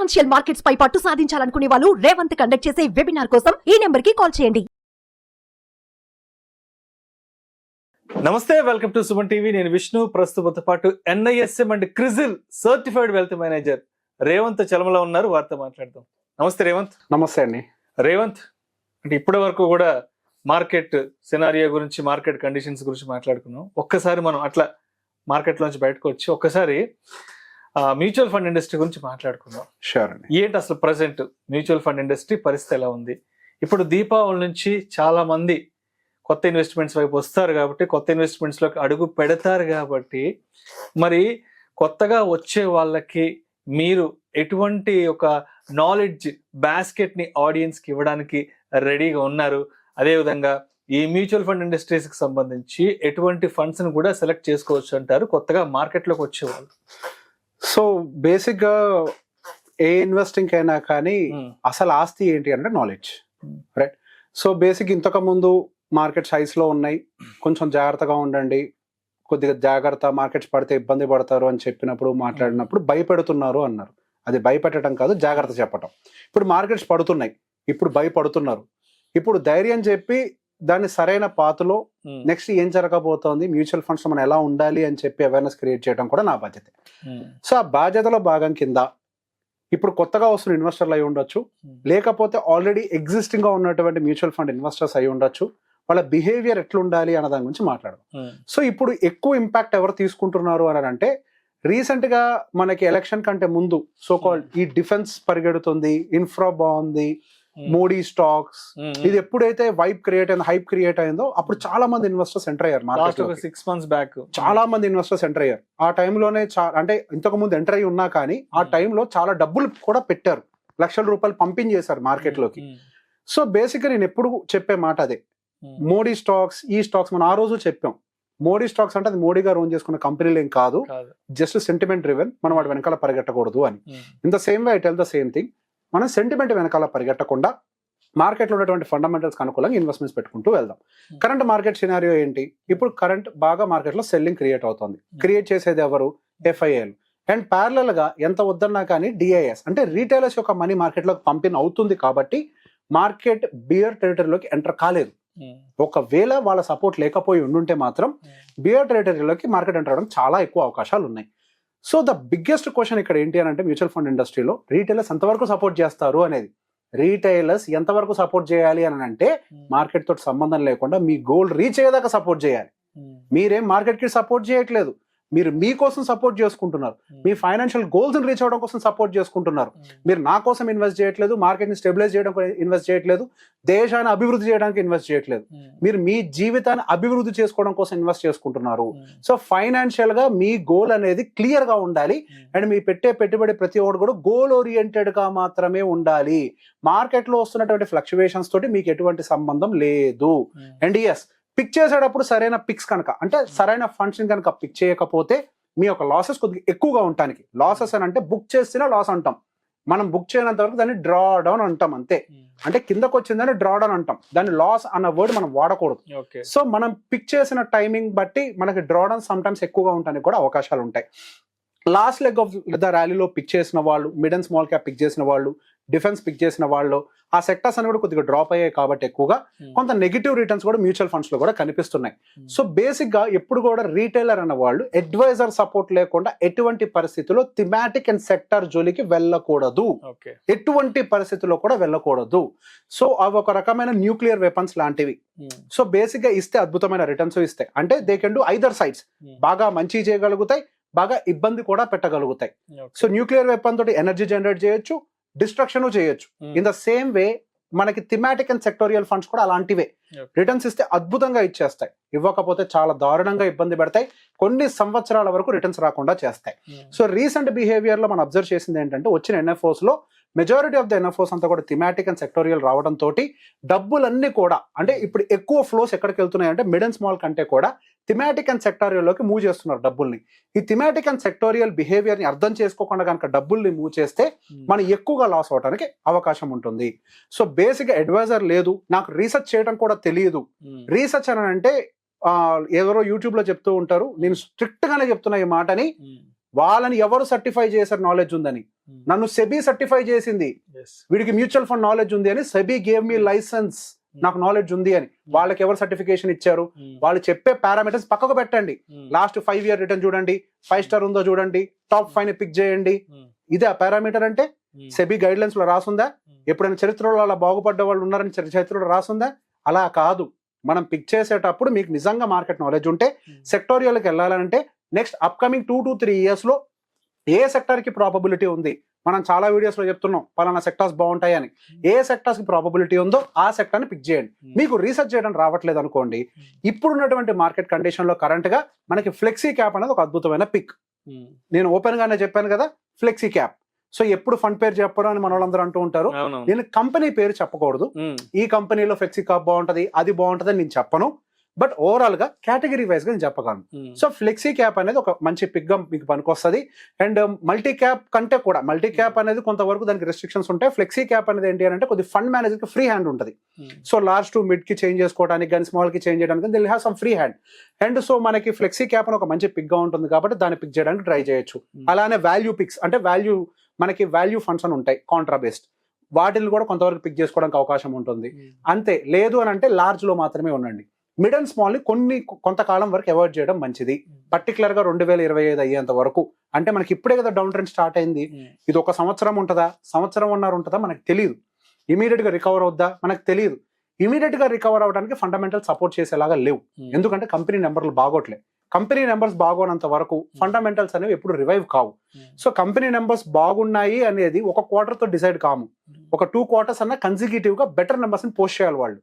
Financial markets పై పట్టు సాధించాలనుకునే వాళ్ళు Revanth conduct చేసే వెబినార్ కోసం ఈ నెంబర్ కి కాల్ చేయండి. నమస్తే, వెల్కమ్ టు సుమన్ టీవీ. నేను విష్ణు. ప్రస్తుతంతో పాటు NISM and CRISIL certified wealth manager Revanth చలమలో ఉన్నారు. వారితో మాట్లాడదాం. నమస్తే రేవంత్. నమస్తే అండి. రేవంత్, అంటే ఇప్పటి వరకు కూడా మార్కెట్ సినారియో గురించి, మార్కెట్ కండిషన్స్ గురించి మాట్లాడుకున్నాం. ఒక్కసారి మనం అట్లా మార్కెట్ లోంచి బయటకు వచ్చి ఒక్కసారి మ్యూచువల్ ఫండ్ ఇండస్ట్రీ గురించి మాట్లాడుకుందాం. షూర్ అండి. ఏంటి అసలు ప్రజెంట్ మ్యూచువల్ ఫండ్ ఇండస్ట్రీ పరిస్థితి ఎలా ఉంది? ఇప్పుడు దీపావళి నుంచి చాలా మంది కొత్త ఇన్వెస్ట్మెంట్స్ వైపు వస్తారు కాబట్టి, కొత్త ఇన్వెస్ట్మెంట్స్ లోకి అడుగు పెడతారు కాబట్టి, మరి కొత్తగా వచ్చే వాళ్ళకి మీరు ఎటువంటి ఒక నాలెడ్జ్ బాస్కెట్ ని ఆడియన్స్ కి ఇవ్వడానికి రెడీగా ఉన్నారు? అదేవిధంగా ఈ మ్యూచువల్ ఫండ్ ఇండస్ట్రీస్ కి సంబంధించి ఎటువంటి ఫండ్స్ ని కూడా సెలెక్ట్ చేసుకోవచ్చు అంటారు కొత్తగా మార్కెట్ లోకి వచ్చే వాళ్ళు? సో బేసిక్ గా ఏ ఇన్వెస్టింగ్ అయినా కానీ అసలు ఆస్తి ఏంటి అంటే నాలెడ్జ్, రైట్? సో బేసిక్ ఇంతకు ముందు మార్కెట్స్ హైస్ లో ఉన్నాయి, కొంచెం జాగ్రత్తగా ఉండండి, కొద్దిగా జాగ్రత్త, మార్కెట్స్ పడితే ఇబ్బంది పడతారు అని చెప్పినప్పుడు, మాట్లాడినప్పుడు భయపెడుతున్నారు అన్నారు. అది భయపెట్టడం కాదు, జాగ్రత్త చెప్పటం. ఇప్పుడు మార్కెట్స్ పడుతున్నాయి, ఇప్పుడు భయపడుతున్నారు. ఇప్పుడు ధైర్యం చెప్పి దాన్ని సరైన పాతలో నెక్స్ట్ ఏం జరగబోతోంది, మ్యూచువల్ ఫండ్స్ మనం ఎలా ఉండాలి అని చెప్పి అవేర్నెస్ క్రియేట్ చేయడం కూడా నా బాధ్యత. సో ఆ బాధ్యతలో భాగం కింద ఇప్పుడు కొత్తగా వస్తున్న ఇన్వెస్టర్లు అయి ఉండొచ్చు, లేకపోతే ఆల్రెడీ ఎగ్జిస్టింగ్ గా ఉన్నటువంటి మ్యూచువల్ ఫండ్ ఇన్వెస్టర్స్ అయి ఉండొచ్చు. వాళ్ళ బిహేవియర్ ఎట్లుండాలి అన్న దాని గురించి మాట్లాడదాం. సో ఇప్పుడు ఎక్కువ ఇంపాక్ట్ ఎవరు తీసుకుంటున్నారు అని అంటే, రీసెంట్ గా మనకి ఎలక్షన్ కంటే ముందు సో కాల్డ్ ఈ డిఫెన్స్ పరిగెడుతుంది, ఇన్ఫ్రా బాగుంది, మోడీ స్టాక్స్, ఇది ఎప్పుడైతే హైప్ క్రియేట్ అయిందో అప్పుడు చాలా మంది ఇన్వెస్టర్స్ ఎంటర్ అయ్యారు మార్కెట్. 6 months బ్యాక్ చాలా మంది ఇన్వెస్టర్స్ ఎంటర్ అయ్యారు. ఆ టైంలోనే అంటే ఇంతకు ముందు ఎంటర్ అయ్యి ఉన్నా కానీ ఆ టైంలో చాలా డబ్బులు కూడా పెట్టారు, లక్షల రూపాయలు పంపించేశారు మార్కెట్ లోకి. సో బేసిక్ గా నేను ఎప్పుడు చెప్పే మాట అదే, మోడీ స్టాక్స్, ఈ స్టాక్స్ మనం ఆ రోజు చెప్పాం. మోడీ స్టాక్స్ అంటే అది మోడీ గారు ఓన్ చేసుకున్న కంపెనీలు ఏం కాదు, జస్ట్ సెంటిమెంట్ డ్రివెన్, మనం వాటి వెనకాల పరిగెట్టకూడదు అని. In the same way I tell the same thing, మనం సెంటిమెంట్ వెనకాల పరిగెట్టకుండా మార్కెట్లో ఉన్నటువంటి ఫండమెంటల్స్ అనుకూలంగా ఇన్వెస్ట్మెంట్స్ పెట్టుకుంటూ వెళ్దాం. కరెంట్ మార్కెట్ సినారియో ఏంటి? ఇప్పుడు కరెంట్ బాగా మార్కెట్లో సెల్లింగ్ క్రియేట్ అవుతుంది. క్రియేట్ చేసేది ఎవరు? FIIలు. అండ్ ప్యారలల్ గా ఎంత వద్దన్నా కానీ DIS అంటే రీటైలర్స్ యొక్క మనీ మార్కెట్లోకి పంపిణీ అవుతుంది కాబట్టి మార్కెట్ బియర్ టెరిటరీలోకి ఎంటర్ కాలేదు. ఒకవేళ వాళ్ళ సపోర్ట్ లేకపోయి ఉండుంటే మాత్రం బియర్ టెరిటరీలోకి మార్కెట్ ఎంటర్ అవడం చాలా ఎక్కువ అవకాశాలు ఉన్నాయి. సో ద బిగ్గెస్ట్ క్వశ్చన్ ఇక్కడ ఏంటి అని అంటే, మ్యూచువల్ ఫండ్ ఇండస్ట్రీలో రీటైలర్స్ ఎంతవరకు సపోర్ట్ చేస్తారు అనేది. రీటైలర్స్ ఎంతవరకు సపోర్ట్ చేయాలి అని అంటే, మార్కెట్ తోటి సంబంధం లేకుండా మీ గోల్ రీచ్ అయ్యేదాకా సపోర్ట్ చేయాలి. మీరేం మార్కెట్ కి సపోర్ట్ చేయట్లేదు, మీరు మీకోసం సపోర్ట్ చేసుకుంటున్నారు, మీ ఫైనాన్షియల్ గోల్స్ రీచ్ అవడం కోసం సపోర్ట్ చేసుకుంటున్నారు. మీరు నా కోసం ఇన్వెస్ట్ చేయట్లేదు, మార్కెట్ ని స్టెబిలైజ్ చేయడం ఇన్వెస్ట్ చేయట్లేదు, దేశాన్ని అభివృద్ధి చేయడానికి ఇన్వెస్ట్ చేయట్లేదు, మీరు మీ జీవితాన్ని అభివృద్ధి చేసుకోవడం కోసం ఇన్వెస్ట్ చేసుకుంటున్నారు. సో ఫైనాన్షియల్ గా మీ గోల్ అనేది క్లియర్ గా ఉండాలి. అండ్ మీ పెట్టుబడి ప్రతి ఒక్కటి కూడా గోల్ ఓరియంటెడ్ గా మాత్రమే ఉండాలి. మార్కెట్ లో వస్తున్నటువంటి ఫ్లక్చువేషన్స్ తోటి మీకు ఎటువంటి సంబంధం లేదు. అండ్ ఎస్, పిక్ చేసేటప్పుడు సరైన పిక్స్ కనుక, అంటే సరైన ఫండ్స్ కనుక పిక్ చేయకపోతే మీ యొక్క లాసెస్ కొద్దిగా ఎక్కువగా ఉండటానికి, లాసెస్ అని అంటే బుక్ చేస్తేనే లాస్ అంటాం, మనం బుక్ చేయనంత వరకు దాన్ని డ్రా డౌన్ అంటాం అంతే. అంటే కిందకు వచ్చిందని డ్రా డౌన్ అంటాం, దాన్ని లాస్ అన్న వర్డ్ మనం వాడకూడదు. సో మనం పిక్ చేసిన టైమింగ్ బట్టి మనకి డ్రా డౌన్ సమ్ టైమ్స్ ఎక్కువగా ఉండడానికి కూడా అవకాశాలు ఉంటాయి. లాస్ట్ లెగ్ ఆఫ్ ద ర్యాలీలో పిక్ చేసిన వాళ్ళు, mid and small cap pick చేసిన వాళ్ళు, డిఫెన్స్ పిక్ చేసిన వాళ్ళు, ఆ సెక్టర్స్ అని కూడా కొద్దిగా డ్రాప్ అయ్యాయి కాబట్టి ఎక్కువగా కొంత నెగిటివ్ రిటర్న్స్ కూడా మ్యూచువల్ ఫండ్స్ లో కూడా కనిపిస్తున్నాయి. సో బేసిక్ గా ఎప్పుడు కూడా రీటైలర్ అన్న వాళ్ళు అడ్వైజర్ సపోర్ట్ లేకుండా ఎటువంటి పరిస్థితుల్లో థిమాటిక్ అండ్ సెక్టర్ జోలికి వెళ్ళకూడదు, ఎటువంటి పరిస్థితుల్లో కూడా వెళ్ళకూడదు. సో అవి ఒక రకమైన న్యూక్లియర్ వెపన్స్ లాంటివి. సో బేసిక్ గా ఇస్తే అద్భుతమైన రిటర్న్స్ ఇస్తాయి. అంటే they can do either sides, బాగా మంచి చేయగలుగుతాయి, బాగా ఇబ్బంది కూడా పెట్టగలుగుతాయి. సో న్యూక్లియర్ వెపన్ తోటి ఎనర్జీ జనరేట్ చేయొచ్చు, డిస్ట్రక్షన్ చేయొచ్చు. ఇన్ ద సేమ్ వే మనకి థిమాటిక్ అండ్ సెక్టోరియల్ ఫండ్స్ కూడా అలాంటివే. రిటర్న్స్ ఇస్తే అద్భుతంగా ఇచ్చేస్తాయి, ఇవ్వకపోతే చాలా దారుణంగా ఇబ్బంది పెడతాయి, కొన్ని సంవత్సరాల వరకు రిటర్న్స్ రాకుండా చేస్తాయి. సో రీసెంట్ బిహేవియర్ లో మనం అబ్జర్వ్ చేసింది ఏంటంటే, వచ్చిన NFOs లో మెజారిటీ ఆఫ్ ద NFOs అంతా కూడా థిమాటిక్ అండ్ సెక్టోరియల్ రావడం తోటి డబ్బులన్నీ కూడా, అంటే ఇప్పుడు ఎక్కువ ఫ్లోస్ ఎక్కడికి వెళ్తున్నాయి అంటే మిడ్ అండ్ స్మాల్ కంటే కూడా థిమాటిక్ అండ్ సెక్టోరియల్ లోకి మూవ్ చేస్తున్నారు డబ్బుల్ని. ఈ థిమాటిక్ అండ్ సెక్టోరియల్ బిహేవియర్ ని అర్థం చేసుకోకుండా కనుక డబ్బుల్ని మూవ్ చేస్తే మనం ఎక్కువగా లాస్ అవడానికి అవకాశం ఉంటుంది. సో బేసిక్ అడ్వైజర్ లేదు, నాకు రీసెర్చ్ చేయడం కూడా తెలియదు. రీసెర్చ్ అని అంటే ఎవరో యూట్యూబ్ లో చెప్తూ ఉంటారు, నేను స్ట్రిక్ట్ గానే చెప్తున్నా ఈ మాటని, వాళ్ళని ఎవరు సర్టిఫై చేశారు నాలెడ్జ్ ఉందని. నన్ను సెబీ సర్టిఫై చేసింది, వీడికి మ్యూచువల్ ఫండ్ నాలెడ్జ్ ఉంది అని. సెబీ గేవ్ మీ లైసెన్స్, నాకు నాలెడ్జ్ ఉంది అని. వాళ్ళకి ఎవరు సర్టిఫికేషన్ ఇచ్చారు? వాళ్ళు చెప్పే పారామీటర్స్ పక్కకు పెట్టండి. లాస్ట్ 5 year రిటర్న్ చూడండి, 5 star ఉందో చూడండి, టాప్ 5 ని పిక్ చేయండి. ఇదే ఆ పారామీటర్ అంటే? సెబీ గైడ్ లైన్స్ లో రాసుందా? ఎప్పుడైనా చరిత్రలో అలా బాగుపడ్డ వాళ్ళు ఉన్నారని చరిత్రలో రాసుందా? అలా కాదు. మనం పిక్ చేసేటప్పుడు మీకు నిజంగా మార్కెట్ నాలెడ్జ్ ఉంటే, సెక్టోరియల్కి వెళ్ళాలంటే నెక్స్ట్ అప్కమింగ్ 2 to 3 years లో ఏ సెక్టర్ కి ప్రాబబిలిటీ ఉంది, మనం చాలా వీడియోస్ లో చెప్తున్నాం పలానా సెక్టార్స్ బాగుంటాయి అని. ఏ సెక్టార్స్ కి ప్రాబబిలిటీ ఉందో ఆ సెక్టర్ ని పిక్ చేయండి. మీకు రీసెర్చ్ చేయడం రావట్లేదు అనుకోండి, ఇప్పుడున్నటువంటి మార్కెట్ కండిషన్ లో కరెంట్ గా మనకి ఫ్లెక్సీ క్యాప్ అనేది ఒక అద్భుతమైన పిక్. నేను ఓపెన్ గానే చెప్పాను కదా, ఫ్లెక్సీ క్యాప్. సో ఎప్పుడు ఫండ్ పేరు చెప్పరు అని మన వాళ్ళందరూ అంటూ ఉంటారు. నేను కంపెనీ పేరు చెప్పకూడదు. ఈ కంపెనీలో ఫ్లెక్సీ క్యాప్ బాగుంటది, అది బాగుంటది అని నేను చెప్పను. బట్ ఓవరాల్ గా కేటగిరీ వైజ్ గా నేను చెప్పగలను. సో ఫ్లెక్సీ క్యాప్ అనేది ఒక మంచి పిక్ గా మీకు పనికొస్తుంది. అండ్ మల్టీ క్యాప్ కంటే కూడా, మల్టీ క్యాప్ అనేది కొంతవరకు దానికి రెస్ట్రిక్షన్స్ ఉంటాయి. ఫ్లెక్సీ క్యాప్ అనేది ఏంటి అంటే కొద్ది ఫండ్ మేనేజర్ కి ఫ్రీ హ్యాండ్ ఉంటుంది. సో లార్జ్ టు మిడ్ కి చేంజ్ చేసుకోవడానికి కానీ స్మాల్ కి చేంజ్ చేయడానికి Dil have some free hand. And so మనకి ఫ్లెక్సీ క్యాప్ అని ఒక మంచి పిక్ గా ఉంటుంది కాబట్టి దాన్ని పిక్ చేయడానికి ట్రై చేయొచ్చు. అలానే వాల్యూ పిక్స్ అంటే మనకి వాల్యూ ఫండ్స్ అని ఉంటాయి కాంట్రా బేస్డ్, వాటిని కూడా కొంతవరకు పిక్ చేసుకోవడానికి అవకాశం ఉంటుంది. అంతే, లేదు అని అంటే లార్జ్ లో మాత్రమే ఉండండి. మిడ్ అండ్ స్మాల్ ని కొంతకాలం వరకు అవాయిడ్ చేయడం మంచిది. పర్టికులర్ గా 2025 అయ్యేంత వరకు. అంటే మనకి ఇప్పుడే కదా డౌన్ ట్రెండ్ స్టార్ట్ అయింది. ఇది 1 సంవత్సరం ఉంటుందా, సంవత్సరం ఉంటుందా మనకు తెలియదు. ఇమీడియట్ గా రికవర్ అవుద్దా మనకు తెలియదు. ఇమీడియట్ గా రికవర్ అవడానికి ఫండమెంటల్ సపోర్ట్ చేసేలాగా లేవు. ఎందుకంటే కంపెనీ నెంబర్లు బాగోట్లే. కంపెనీ నెంబర్స్ బాగోనంత వరకు ఫండమెంటల్స్ అనేవి ఎప్పుడు రివైవ్ కావు. సో కంపెనీ నెంబర్స్ బాగున్నాయి అనేది ఒక క్వార్టర్ తో డిసైడ్ కాము. ఒక 2 quarters అన్న కన్సిక్యూటివ్ గా బెటర్ నెంబర్స్ ని పోస్ట్ చేయాలి వాళ్ళు.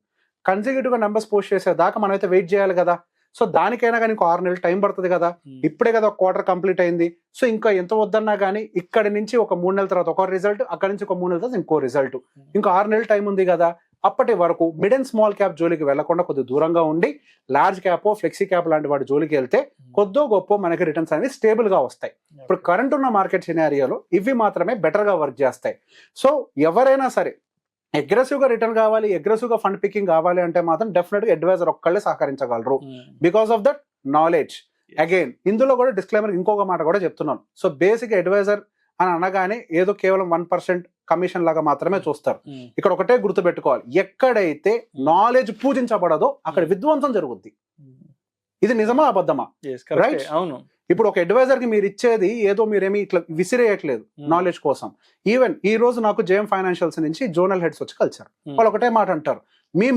కన్సిక్యూటివ్ గా నెంబర్స్ పోస్ట్ చేసేదాకా మనం అయితే వెయిట్ చేయాలి కదా. సో దానికైనా కానీ ఇంకో 6 నెలలు టైం పడుతుంది కదా. ఇప్పుడే కదా ఒక క్వార్టర్ కంప్లీట్ అయింది. సో ఇంకా ఎంత వద్దన్నా కానీ ఇక్కడి నుంచి ఒక 3 నెలల తర్వాత ఒక రిజల్ట్, అక్కడి నుంచి ఒక 3 నెలల తర్వాత ఇంకో రిజల్ట్, ఇంకో 6 నెలలు టైం ఉంది కదా. అప్పటి వరకు మిడ్ అండ్ స్మాల్ క్యాప్ జోలికి వెళ్లకుండా కొద్దిగా దూరంగా ఉండి లార్జ్ క్యాప్, ఫ్లెక్సీ క్యాప్ లాంటి వాటి జోలికి వెళ్తే కొద్దో గొప్ప మనకి రిటర్న్స్ అనేవి స్టేబుల్ గా వస్తాయి. ఇప్పుడు కరెంట్ ఉన్న మార్కెట్ సినారియోలో ఇవి మాత్రమే బెటర్ గా వర్క్ చేస్తాయి. సో ఎవరైనా సరే అగ్రెసివ్ గా రిటర్న్ కావాలి, అగ్రెసివ్ గా ఫండ్ పికింగ్ కావాలి అంటే మాత్రం డెఫినెట్ గా అడ్వైజర్ ఒక్కళ్ళే సహకరించగలరు. Because of that knowledge. Again ఇందులో కూడా డిస్క్లైమర్ ఇంకొక మాట కూడా చెప్తున్నాను. సో బేసిక్ అడ్వైజర్ అని అనగానే ఏదో కేవలం 1% కమిషన్ లాగా మాత్రమే చూస్తారు. ఇక్కడ ఒకటే గుర్తుపెట్టుకోవాలి, ఎక్కడైతే నాలెడ్జ్ పూజించబడదో అక్కడ విధ్వంసం జరుగుద్ది. ఇది నిజమా అబద్ధమా? రైట్. అవును. ఇప్పుడు ఒక అడ్వైజర్ కి మీరు ఇచ్చేది ఏదో మీరేమి ఇట్లా విసిరేయట్లేదు నాలెడ్జ్ కోసం. ఈవెన్ ఈ రోజు నాకు జేఎం ఫైనాన్షియల్స్ నుంచి జోనల్ హెడ్స్ వచ్చి కలిసారు. వాళ్ళు ఒకటే మాట అంటారు,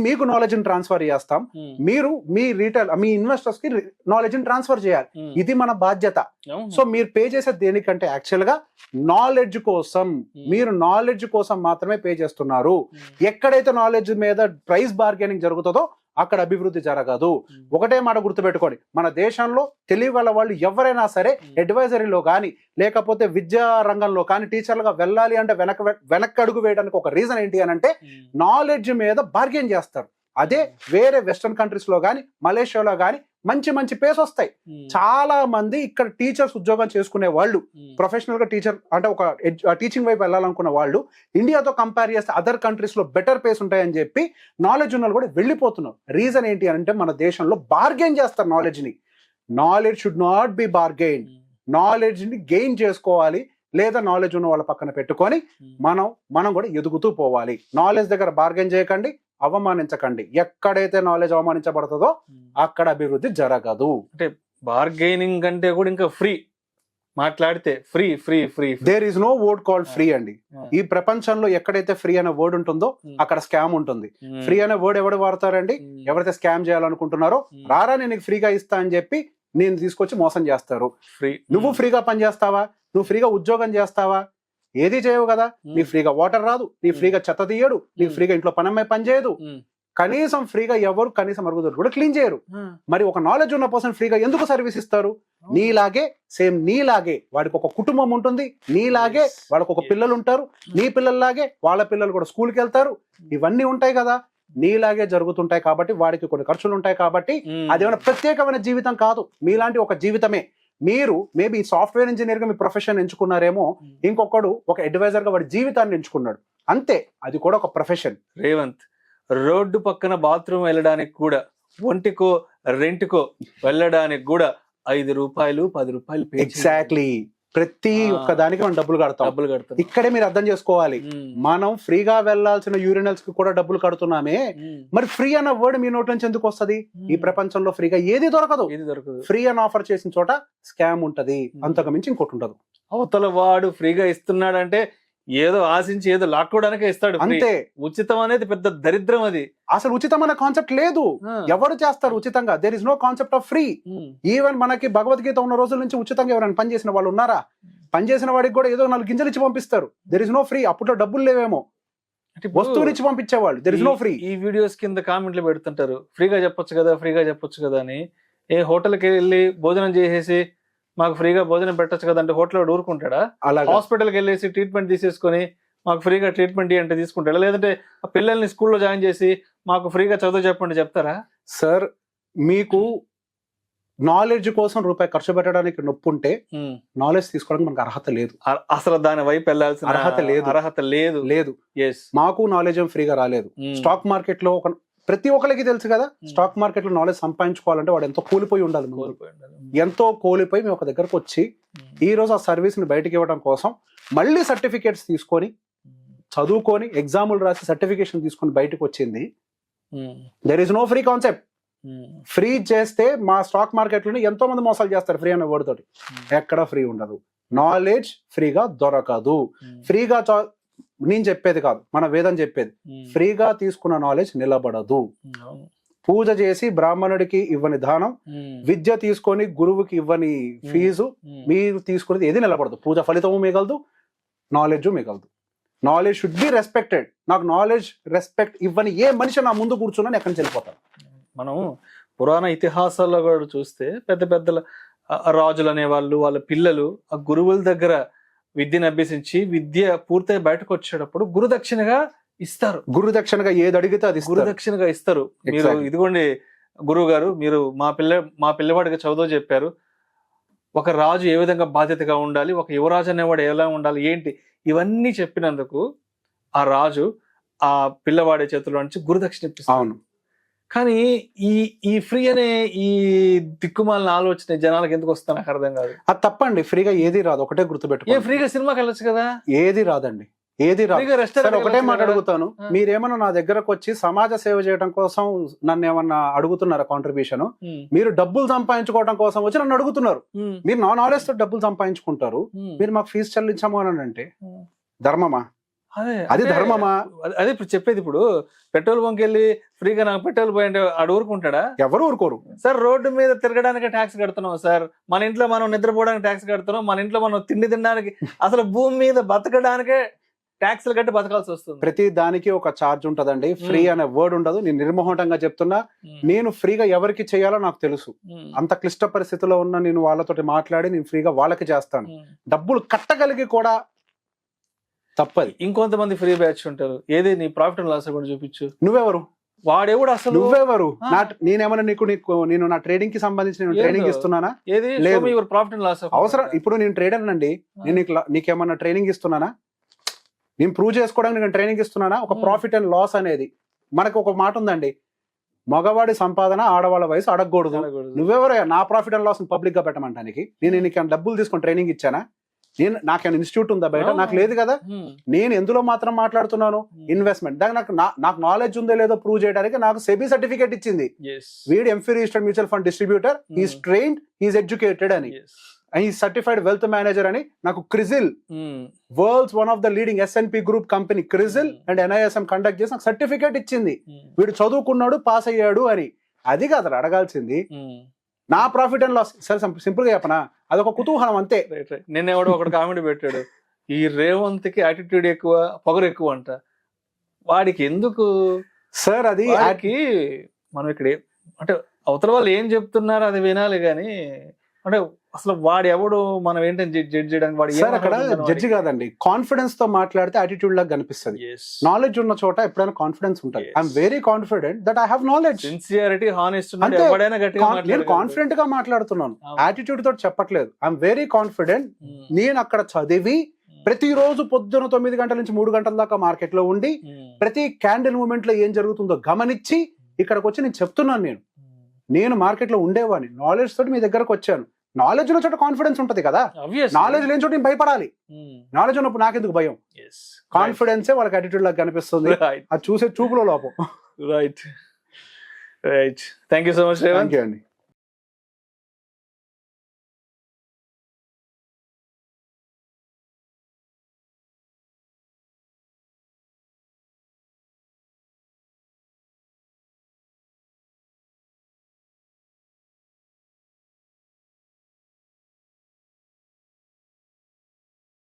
మీకు నాలెడ్జ్ ని ట్రాన్స్ఫర్ చేస్తాం, మీరు మీ రీటైల్ మీ ఇన్వెస్టర్స్ కి నాలెడ్జ్ ని ట్రాన్స్ఫర్ చేయాలి, ఇది మన బాధ్యత. సో మీరు పే చేసేది దేనికంటే యాక్చువల్ గా నాలెడ్జ్ కోసం. మీరు నాలెడ్జ్ కోసం మాత్రమే పే చేస్తున్నారు. ఎక్కడైతే నాలెడ్జ్ మీద ప్రైస్ బార్గెనింగ్ జరుగుతుందో అక్కడ అభివృద్ధి జరగదు. ఒకటే మాట గుర్తుపెట్టుకోండి, మన దేశంలో తెలియగల వాళ్ళు ఎవరైనా సరే అడ్వైజరీలో కానీ లేకపోతే విద్యా రంగంలో కానీ టీచర్లుగా వెళ్ళాలి అంటే వెనక్కి అడుగు వేయడానికి ఒక రీజన్ ఏంటి అని అంటే నాలెడ్జ్ మీద బార్గెన్ చేస్తారు. అదే వేరే వెస్టర్న్ కంట్రీస్ లో కానీ మలేషియాలో కానీ మంచి పేస్ వస్తాయి. చాలా మంది ఇక్కడ టీచర్స్ ఉద్యోగం చేసుకునే వాళ్ళు, ప్రొఫెషనల్ గా టీచర్ అంటే ఒక టీచింగ్ వైపు వెళ్ళాలనుకున్న వాళ్ళు ఇండియాతో కంపేర్ చేస్తే అదర్ కంట్రీస్ లో బెటర్ పేస్ ఉంటాయని చెప్పి నాలెడ్జ్ ఉన్న వాళ్ళు కూడా వెళ్ళిపోతున్నారు. రీజన్ ఏంటి అంటే మన దేశంలో బార్గెన్ చేస్తారు నాలెడ్జ్ ని. Knowledge should not be bargain. Knowledge ని గెయిన్ చేసుకోవాలి, లేదా నాలెడ్జ్ ఉన్న వాళ్ళ పక్కన పెట్టుకొని మనం కూడా ఎదుగుతూ పోవాలి. నాలెడ్జ్ దగ్గర బార్గెన్ చేయకండి, అవమానించకండి. ఎక్కడైతే నాలెడ్జ్ అవమానించబడుతుందో అక్కడ అభివృద్ధి జరగదు. అంటే బార్గెయినింగ్ కంటే కూడా ఇంకా ఫ్రీ మాట్లాడితే free free free there is no word called free అండి. ఈ ప్రపంచంలో ఎక్కడైతే ఫ్రీ అనే వర్డ్ ఉంటుందో అక్కడ స్కామ్ ఉంటుంది. ఫ్రీ అనే వర్డ్ ఎవరు వాడతారండి? ఎవరైతే స్కామ్ చేయాలనుకుంటున్నారో, రారా నేను ఫ్రీగా ఇస్తా అని చెప్పి నేను తీసుకొచ్చి మోసం చేస్తారు. నువ్వు ఫ్రీగా పని చేస్తావా? నువ్వు ఫ్రీగా ఉద్యోగం చేస్తావా? ఏది చేయవు కదా. నీకు ఫ్రీగా వాటర్ రాదు, నీ ఫ్రీగా చెత్త తీయడు, నీకు ఫ్రీగా ఇంట్లో పనమ్మాయి పని చేయదు, కనీసం ఫ్రీగా ఎవరు కనీసం మరుగుదొడ్లు కూడా క్లీన్ చేయరు. మరి ఒక నాలెడ్జ్ ఉన్న పర్సన్ ఫ్రీగా ఎందుకు సర్వీస్ ఇస్తారు? నీలాగే సేమ్ నీలాగే వాడికి ఒక కుటుంబం ఉంటుంది, నీలాగే వాళ్ళకి ఒక పిల్లలు ఉంటారు, నీ పిల్లల్లాగే వాళ్ళ పిల్లలు కూడా స్కూల్కి వెళ్తారు, ఇవన్నీ ఉంటాయి కదా. నీలాగే జరుగుతుంటాయి కాబట్టి వాడికి కొన్ని ఖర్చులు ఉంటాయి కాబట్టి అదేమైనా ప్రత్యేకమైన జీవితం కాదు, మీలాంటి ఒక జీవితమే. మీరు మేబీ సాఫ్ట్వేర్ ఇంజనీర్ గా మీ ప్రొఫెషన్ ఎంచుకున్నారేమో, ఇంకొకడు ఒక అడ్వైజర్ గా వాడి జీవితాన్ని ఎంచుకున్నాడు, అంతే. అది కూడా ఒక ప్రొఫెషన్. రేవంత్, రోడ్డు పక్కన బాత్రూమ్ వెళ్ళడానికి కూడా, ఒంటికో రెంట్కో వెళ్ళడానికి కూడా 5 రూపాయలు 10 రూపాయలు ఎగ్జాక్ట్లీ. ప్రతి ఒక్క దానికి మనం డబ్బులు కడతాం. ఇక్కడే మీరు అర్థం చేసుకోవాలి, మనం ఫ్రీగా వెళ్లాల్సిన యూరినల్స్ కి కూడా డబ్బులు కడుతున్నామే. మరి ఫ్రీ అన్న వర్డ్ మీ నోట్ నుంచి ఎందుకు వస్తుంది? ఈ ప్రపంచంలో ఫ్రీగా ఏది దొరకదు. ఫ్రీ అని ఆఫర్ చేసిన చోట స్కామ్ ఉంటది, అంతకు మించి ఇంకోటి ఉండదు. అవతల వాడు ఫ్రీగా ఇస్తున్నాడంటే ఏదో ఆశించి ఏదో లాక్కోవడానికే ఇస్తాడు. అంతే. ఉచితం అనేది పెద్ద దరిద్రం. అది అసలు ఉచితమైన కాన్సెప్ట్ లేదు. ఎవరు చేస్తారు ఉచితంగా? There is no concept of free. Even మనకి భగవద్గీత ఉన్న రోజుల నుంచి ఉచితంగా ఎవరైనా పనిచేసిన వాళ్ళు ఉన్నారా? పనిచేసిన వాడికి కూడా ఏదో 4 గింజలు ఇచ్చి పంపిస్తారు. There is no free. అప్పట్లో డబ్బులు లేవేమో, వస్తువులు ఇచ్చి పంపించేవాళ్ళు. There is no free. ఈ వీడియోస్ కింద కామెంట్లు పెడుతుంటారు, ఫ్రీగా చెప్పొచ్చు కదా, ఫ్రీగా చెప్పొచ్చు కదా అని. ఏ హోటల్కి వెళ్ళి భోజనం చేసేసి మాకు ఫ్రీగా భోజనం పెట్టచ్చు కదా అంటే హోటల్ ఊరుకుంటాడా? హాస్పిటల్కి వెళ్ళేసి ట్రీట్మెంట్ తీసేసుకొని మాకు ఫ్రీగా ట్రీట్మెంట్ అంటే తీసుకుంటాడా? లేదంటే పిల్లల్ని స్కూల్లో జాయిన్ చేసి మాకు ఫ్రీగా చదువు చెప్పండి చెప్తారా? సార్, మీకు నాలెడ్జ్ కోసం రూపాయి ఖర్చు పెట్టడానికి నొప్పి ఉంటే నాలెడ్జ్ తీసుకోవడానికి మనకు అర్హత లేదు. అసలు దాని వైపు వెళ్ళాల్సిన అర్హత లేదు. మాకు నాలెడ్జ్ ఏం ఫ్రీగా రాలేదు. స్టాక్ మార్కెట్ లో ప్రతి ఒక్కరికి తెలుసు కదా, స్టాక్ మార్కెట్ లో నాలెడ్జ్ సంపాదించుకోవాలంటే వాడు ఎంతో కోల్పోయి ఉండాలి. ఎంతో కోల్పోయి మేము ఒక దగ్గరకు వచ్చి ఈ రోజు ఆ సర్వీస్ ని బయటకి ఇవ్వడం కోసం మళ్ళీ సర్టిఫికేట్స్ తీసుకొని చదువుకొని ఎగ్జాములు రాసి సర్టిఫికేషన్ తీసుకొని బయటకు వచ్చింది. There is no free concept. Free చేస్తే మా స్టాక్ మార్కెట్ లోనే ఎంతో మంది మోసాలు చేస్తారు ఫ్రీ అనే వర్డ్ తోటి. ఎక్కడ ఫ్రీ ఉండదు. నాలెడ్జ్ ఫ్రీగా దొరకదు. ఫ్రీగా నేను చెప్పేది కాదు, మన వేదం చెప్పేది. ఫ్రీగా తీసుకున్న నాలెడ్జ్ నిలబడదు. పూజ చేసి బ్రాహ్మణుడికి ఇవ్వని దానం, విద్య తీసుకొని గురువుకి ఇవ్వని ఫీజు, మీరు తీసుకునేది ఏది నిలబడదు. పూజ ఫలితము మిగలదు, నాలెడ్జ్ మిగలదు. Knowledge should be respected. నాకు నాలెడ్జ్ రెస్పెక్ట్ ఇవ్వని ఏ మనిషి నా ముందు కూర్చున్నా ఎక్కడి నుంచి వెళ్ళిపోతాను. మనం పురాణ ఇతిహాసాల్లో కూడా చూస్తే పెద్ద పెద్ద రాజులు అనేవాళ్ళు వాళ్ళ పిల్లలు ఆ గురువుల దగ్గర విద్యను అభ్యసించి విద్య పూర్తయి బయటకు వచ్చేటప్పుడు గురుదక్షిణగా ఇస్తారు. గురుదక్షిణగా ఏది అడిగితే అది గురుదక్షిణగా ఇస్తారు. మీరు ఇదిగోండి గురువు గారు, మీరు మా పిల్లవాడికి చదువు చెప్పారు. ఒక రాజు ఏ విధంగా బాధ్యతగా ఉండాలి, ఒక యువరాజు అనేవాడు ఎలా ఉండాలి, ఏంటి ఇవన్నీ చెప్పినందుకు ఆ రాజు ఆ పిల్లవాడి చేతుల్లో నుంచి గురుదక్షిణ ఇప్పిస్తారు. అవును. కానీ ఈ ఫ్రీ అనే ఈ దిక్కుమాలిన ఆలోచన జనాలకు ఎందుకు వస్తా నాకు అర్థం కాదు. అది తప్పండి. ఫ్రీగా ఏది రాదు, ఒకటే గుర్తుపెట్టుకో. ఫ్రీగా సినిమాకి వెళ్ళొచ్చు కదా. ఏది రాదండి, ఏది రాదు. ఒకటే మాట అడుగుతాను, మీరేమన్నా నా దగ్గరకు వచ్చి సమాజ సేవ చేయడం కోసం నన్ను ఏమన్నా అడుగుతున్నారా కాంట్రిబ్యూషన్? మీరు డబ్బులు సంపాదించుకోవడం కోసం వచ్చి నన్ను అడుగుతున్నారు. మీరు నా నాలెడ్జ్ తో డబ్బులు సంపాదించుకుంటారు, మీరు మాకు ఫీజు చెల్లించము అని అంటే ధర్మమా? అది ధర్మమా? అదే ఇప్పుడు చెప్పేది. ఇప్పుడు పెట్రోల్ బంక్ వెళ్ళి ఫ్రీగా నాకు పెట్రోల్ పోయి ఆడు ఊరుకుంటాడా? ఎవరు ఊరుకోరు సార్. రోడ్డు మీద తిరగడానికి ట్యాక్స్ కడుతున్నాం సార్, మన ఇంట్లో మనం నిద్రపోవడానికి ట్యాక్స్ కడుతున్నాం, మన ఇంట్లో మనం తిండి తినడానికి, అసలు భూమి మీద బతకడానికే ట్యాక్స్లు కట్టి బతకాల్సి వస్తుంది. ప్రతి దానికి ఒక ఛార్జ్ ఉంటదండి. ఫ్రీ అనే వర్డ్ ఉండదు. నేను నిర్మోహటంగా చెప్తున్నా, నేను ఫ్రీగా ఎవరికి చేయాలో నాకు తెలుసు. అంత క్లిష్ట పరిస్థితిలో ఉన్న నేను వాళ్ళతోటి మాట్లాడి నేను ఫ్రీగా వాళ్ళకి చేస్తాను. డబ్బులు కట్టగలిగి కూడా తప్పది. ఇంకొంతమంది ఫ్రీ బ్యాచ్ ఉంటారు. ఏది నీ ప్రాఫిట్ అండ్ లాస్ కూడా చూపించు. నువ్వెవరు? వాడేవాడు అసలు? నువ్వెవరు? నేను నా ట్రేడింగ్ కి సంబంధించి ట్రైనింగ్ ఇస్తున్నానా? లేదు. ప్రాఫిట్ అండ్ లాస్ అవసరం. ఇప్పుడు నేను ట్రేడర్ అండి, నేను నీకేమన్నా ట్రైనింగ్ ఇస్తున్నానా? నేను ప్రూవ్ చేసుకోవడానికి నేను ట్రైనింగ్ ఇస్తున్నానా? ఒక ప్రాఫిట్ అండ్ లాస్ అనేది మనకు ఒక మాట ఉందండి, మగవాడి సంపాదన ఆడవాళ్ళ వయసు అడగకూడదు. నువ్వెవరు నా ప్రాఫిట్ అండ్ లాస్ పబ్లిక్ గా పెట్టమంటానికి? నేను నీకు డబ్బులు తీసుకొని ట్రైనింగ్ ఇచ్చానా? నాకేమైనా ఇన్స్టిట్యూట్ ఉందా బయట? నాకు లేదు కదా. నేను ఎందులో మాత్రం మాట్లాడుతున్నాను? ఇన్వెస్ట్మెంట్. దానికి నాకు నాలెడ్జ్ ఉందో లేదో ప్రూవ్ చేయడానికి నాకు సెబీ సర్టిఫికేట్ ఇచ్చింది. వీడు AMFI registered mutual fund distributor, he's trained, he's educated అని, హీస్ సర్టిఫైడ్ వెల్త్ మేనేజర్ అని. నాకు CRISIL, world's one of the leading S&P group company CRISIL and NISM conduct చేసి నాకు సర్టిఫికేట్ ఇచ్చింది. వీడు చదువుకున్నాడు, పాస్ అయ్యాడు అని. అది కాదు అడగాల్సింది. నా ప్రాఫిట్ అండ్ లాస్ సరే సింపుల్ గా చెప్పనా, అదొక కుతూహలం అంతే. నిన్న ఎవడో ఒకటి కామెంట్ పెట్టాడు, ఈ రేవంత్ కి యాటిట్యూడ్ ఎక్కువ, పొగరు ఎక్కువ అంట. వాడికి ఎందుకు సార్? అది మనం ఇక్కడ అంటే అవతల వాళ్ళు ఏం చెప్తున్నారు అది వినాలి గాని, అంటే అసలు వాడు ఎవడు మనం ఏంటని జడ్జ్ చేయడానికి? వాడు సార్ అక్కడ జడ్జి కాదండి, కాన్ఫిడెన్స్ తో మాట్లాడితే యాటిట్యూడ్ లాగా కనిపిస్తుంది. నాలెడ్జ్ ఉన్న చోట ఎప్పుడైనా కాన్ఫిడెన్స్ ఉంటుంది. I'm very confident that I have knowledge. Sincerity, honest. నేను కాన్ఫిడెంట్ గా మాట్లాడుతున్నాను, యాటిట్యూడ్ తోటి చెప్పట్లేదు. I'm very confident. నేను అక్కడ చదివి ప్రతిరోజు పొద్దున 9 గంటల నుంచి 3 గంటల దాకా మార్కెట్ లో ఉండి ప్రతి క్యాండిల్ మూమెంట్ లో ఏం జరుగుతుందో గమనించి ఇక్కడికి వచ్చి నేను చెప్తున్నాను. నేను మార్కెట్ లో ఉండేవాడిని, నాలెడ్జ్ తోటి మీ దగ్గరకు వచ్చాను. నాలెడ్జ్ ఉన్న చోట కాన్ఫిడెన్స్ ఉంటది కదా, నాలెడ్జ్ లేని చోట నేను భయపడాలి. నాలెడ్జ్ ఉన్నప్పుడు నాకెందుకు భయం? కాన్ఫిడెన్సే వాళ్ళకి అటిట్యూడ్ లాగా కనిపిస్తుంది, అది చూసే చూపులో లోపం. Right. Thank you so much Revanth. Thank you అండి.